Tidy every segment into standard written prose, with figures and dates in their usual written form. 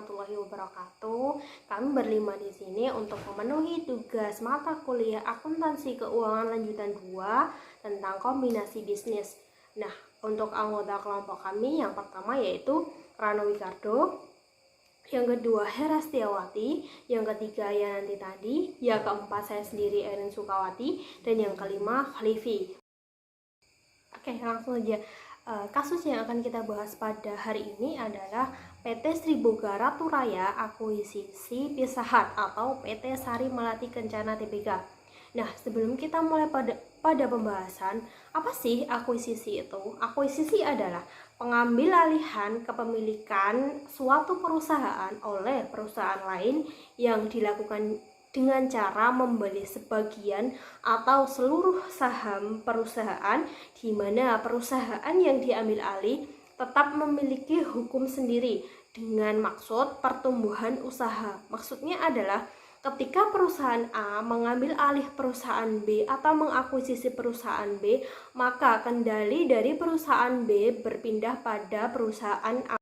warahmatullahi wabarakatuh. Kami berlima di sini untuk memenuhi tugas mata kuliah Akuntansi Keuangan Lanjutan 2 tentang kombinasi bisnis. Nah, untuk anggota kelompok kami yang pertama yaitu Rano Wikardo, yang kedua Hera Setiawati, yang ketiga Yananti Tadi, yang keempat saya sendiri Erin Sukawati, dan yang kelima Khalifi. Oke, langsung aja. Kasus yang akan kita bahas pada hari ini adalah PT Sri Boga Ratu Raya Akuisisi Pizza Hut atau PT Sari Melati Kencana Tbk. Nah, sebelum kita mulai pada pembahasan, apa sih akuisisi itu? Akuisisi adalah pengambil alihan kepemilikan suatu perusahaan oleh perusahaan lain yang dilakukan dengan cara membeli sebagian atau seluruh saham perusahaan, di mana perusahaan yang diambil alih tetap memiliki hukum sendiri dengan maksud pertumbuhan usaha. Maksudnya adalah ketika perusahaan A mengambil alih perusahaan B atau mengakuisisi perusahaan B, maka kendali dari perusahaan B berpindah pada perusahaan A.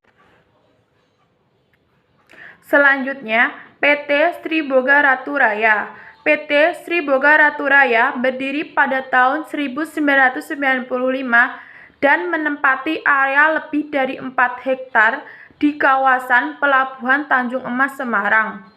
Selanjutnya, PT Sri Boga Ratu Raya. PT Sri Boga Ratu Raya berdiri pada tahun 1995 dan menempati area lebih dari 4 hektar di kawasan Pelabuhan Tanjung Emas, Semarang.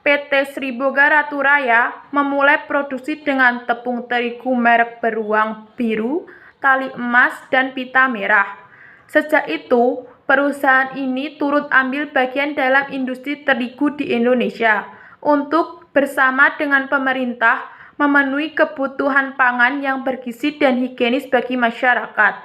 PT Sri Boga Ratu Raya memulai produksi dengan tepung terigu merek beruang biru, tali emas, dan pita merah. Sejak itu, perusahaan ini turut ambil bagian dalam industri terigu di Indonesia untuk bersama dengan pemerintah memenuhi kebutuhan pangan yang bergizi dan higienis bagi masyarakat.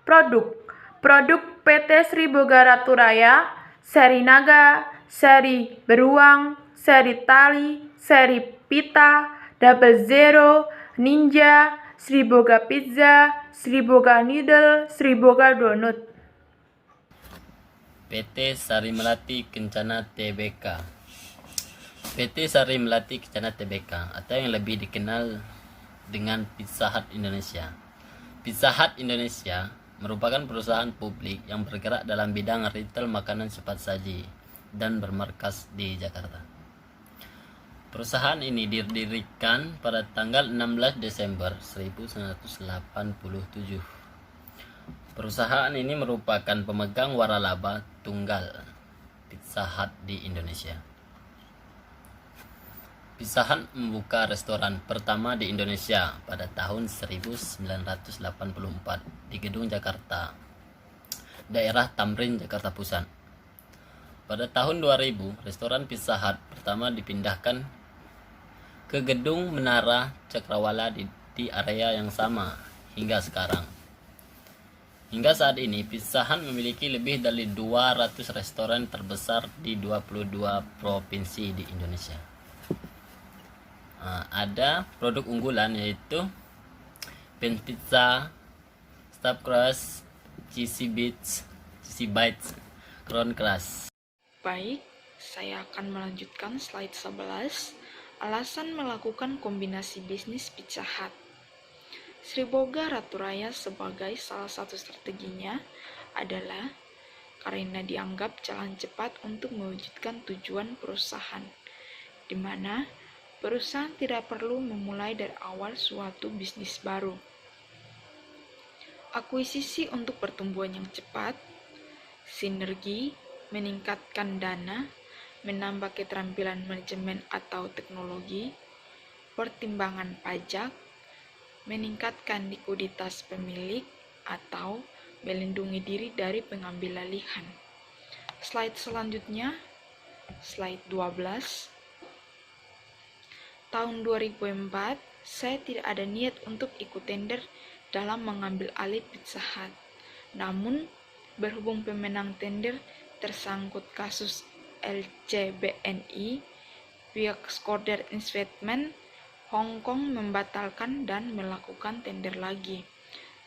Produk PT Sri Boga Ratu Raya, seri naga, seri beruang, seri tali, seri pita, double zero, ninja, Sri Boga Pizza, Sri Boga Noodle, Sri Boga Donut. PT Sari Melati Kencana Tbk. PT Sari Melati Kencana Tbk atau yang lebih dikenal dengan Pizza Hut Indonesia. Pizza Hut Indonesia merupakan perusahaan publik yang bergerak dalam bidang retail makanan cepat saji dan bermarkas di Jakarta. Perusahaan ini didirikan pada tanggal 16 Desember 1987. Perusahaan ini merupakan pemegang waralaba tunggal Pizza Hut di Indonesia. Pizza Hut membuka restoran pertama di Indonesia pada tahun 1984 di Gedung Jakarta, daerah Tamrin, Jakarta Pusat. Pada tahun 2000, restoran Pizza Hut pertama dipindahkan ke Gedung Menara Cakrawala di area yang sama hingga sekarang. Hingga saat ini, Pizza Hut memiliki lebih dari 200 restoran terbesar di 22 provinsi di Indonesia. Ada produk unggulan yaitu Pan Pizza, Stuffed Crust, Cheesy Bites, Crown Crust. Baik, saya akan melanjutkan slide 11. Alasan melakukan kombinasi bisnis Pizza Hut. Sri Boga Ratu Raya sebagai salah satu strateginya adalah karena dianggap jalan cepat untuk mewujudkan tujuan perusahaan, di mana perusahaan tidak perlu memulai dari awal suatu bisnis baru. Akuisisi untuk pertumbuhan yang cepat, sinergi, meningkatkan dana, menambah keterampilan manajemen atau teknologi, pertimbangan pajak, meningkatkan likuiditas pemilik, atau melindungi diri dari pengambil alihan. Slide selanjutnya, slide 12. Tahun 2004, saya tidak ada niat untuk ikut tender dalam mengambil alih Pizza Hut. Namun, berhubung pemenang tender tersangkut kasus LCBNI, pihak Skoder Investment Hong Kong membatalkan dan melakukan tender lagi.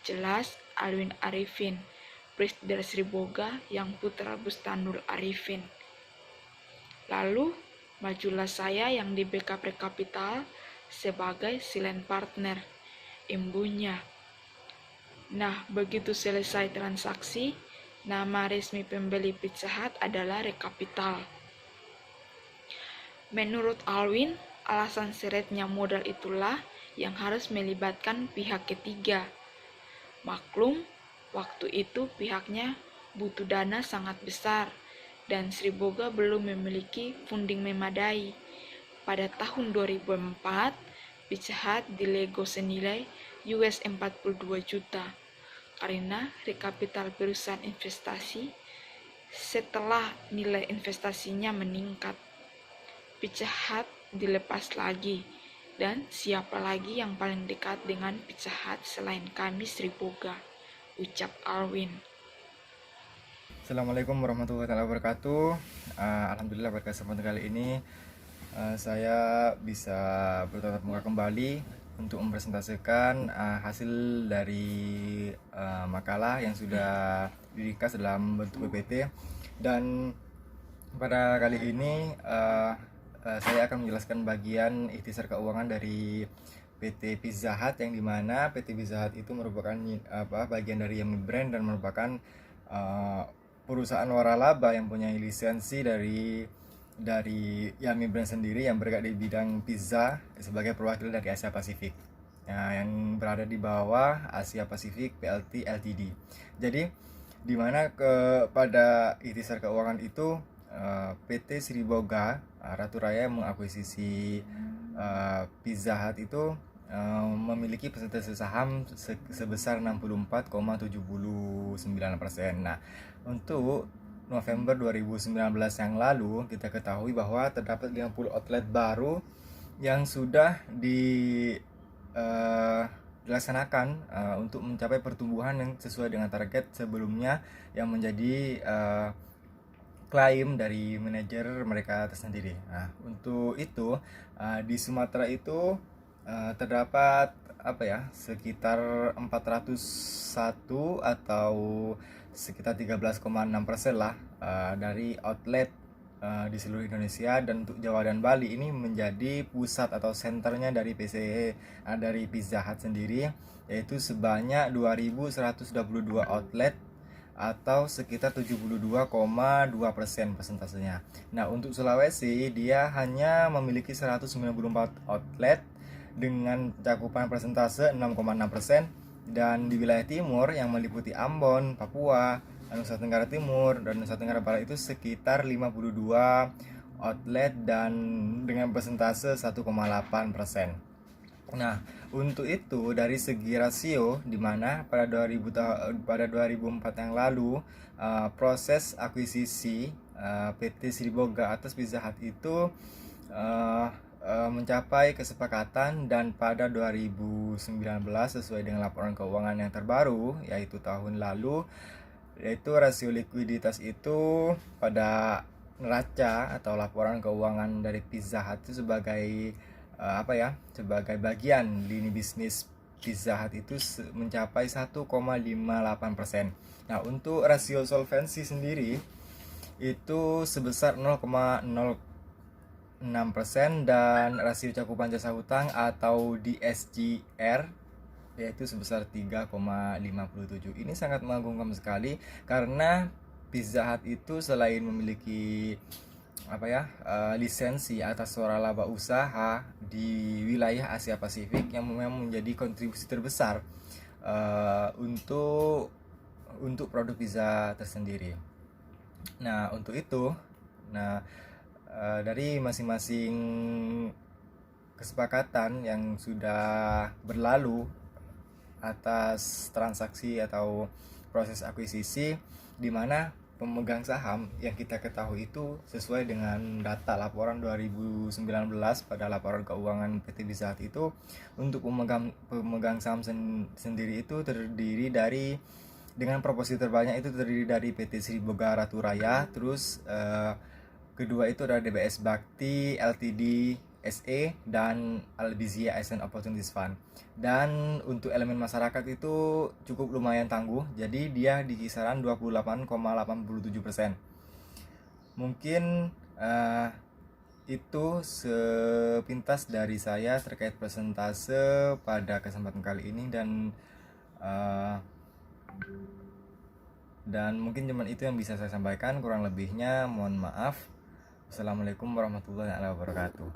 Jelas Alwin Arifin, Presiden Sri Boga yang putra Bustanul Arifin. Lalu, majulah saya yang di BKP Capital sebagai silent partner, imbunya. Nah, begitu selesai transaksi, Nama resmi pembeli Pizza Hut adalah Rekapital. Menurut Alwin, alasan seretnya modal itulah yang harus melibatkan pihak ketiga. Maklum, waktu itu pihaknya butuh dana sangat besar dan Sri Boga belum memiliki funding memadai. Pada tahun 2004, Pizza Hut dilego senilai US 42 juta karena rekapital perusahaan investasi setelah nilai investasinya meningkat. Pizza Hut dilepas lagi, dan siapa lagi yang paling dekat dengan Pizza Hut selain kami Sri Boga, ucap Alwin. Assalamualaikum warahmatullahi wabarakatuh. Alhamdulillah pada kesempatan kali ini saya bisa bertatap muka kembali untuk mempresentasikan hasil dari makalah yang sudah diringkas dalam bentuk PPT. Dan pada kali ini saya akan menjelaskan bagian ikhtisar keuangan dari PT Pizza Hut, yang dimana PT Pizza Hut itu merupakan bagian dari Yummy Brand dan merupakan perusahaan waralaba yang punya lisensi dari Yummy Brand sendiri yang bergerak di bidang pizza sebagai perwakilan dari Asia Pasifik, yang berada di bawah Asia Pasifik PLT Ltd. Jadi di mana pada ikhtisar keuangan itu PT Sri Boga Ratu Raya mengakuisisi Pizza Hut itu memiliki persentase saham sebesar 64,79%. Nah, untuk November 2019 yang lalu kita ketahui bahwa terdapat 50 outlet baru yang sudah dilaksanakan untuk mencapai pertumbuhan yang sesuai dengan target sebelumnya yang menjadi klaim dari manajer mereka tersendiri. Nah, untuk itu di Sumatera itu terdapat sekitar 401 atau sekitar 13,6% lah dari outlet di seluruh Indonesia, dan untuk Jawa dan Bali ini menjadi pusat atau senternya dari dari Pizza Hut sendiri, yaitu sebanyak 2.122 outlet atau sekitar 72,2% persentasenya. Nah, untuk Sulawesi dia hanya memiliki 194 outlet dengan cakupan persentase 6,6%, dan di wilayah timur yang meliputi Ambon, Papua, Nusa Tenggara Timur, dan Nusa Tenggara Barat itu sekitar 52 outlet dan dengan persentase 1,8%. Nah, untuk itu dari segi rasio, di mana pada 2004 yang lalu proses akuisisi PT Sri Boga atas Pizza Hut itu mencapai kesepakatan, dan pada 2019 sesuai dengan laporan keuangan yang terbaru yaitu tahun lalu, yaitu rasio likuiditas itu pada neraca atau laporan keuangan dari Pizza Hut itu sebagai sebagai bagian lini bisnis Pizza Hut itu mencapai 1,58%. Nah, untuk rasio solvensi sendiri itu sebesar 0,06%, dan rasio cakupan jasa hutang atau DSCR yaitu sebesar 3,57. Ini sangat mengagumkan sekali karena Pizza Hut itu selain memiliki lisensi atas waralaba usaha di wilayah Asia Pasifik yang memang menjadi kontribusi terbesar untuk produk pizza tersendiri. Nah, untuk itu, dari masing-masing kesepakatan yang sudah berlalu atas transaksi atau proses akuisisi, di mana pemegang saham yang kita ketahui itu sesuai dengan data laporan 2019 pada laporan keuangan PT Pizza Hut itu, untuk pemegang saham sendiri itu terdiri dari, dengan proporsi terbanyak itu terdiri dari PT Sri Boga Ratu Raya, terus kedua itu adalah DBS Bakti Ltd SE dan Albizia Asset Opportunities Fund. Dan untuk elemen masyarakat itu cukup lumayan tangguh, jadi dia di kisaran 28,87%. Mungkin itu sepintas dari saya terkait persentase pada kesempatan kali ini, Dan mungkin cuma itu yang bisa saya sampaikan, kurang lebihnya mohon maaf. Assalamualaikum warahmatullahi wabarakatuh.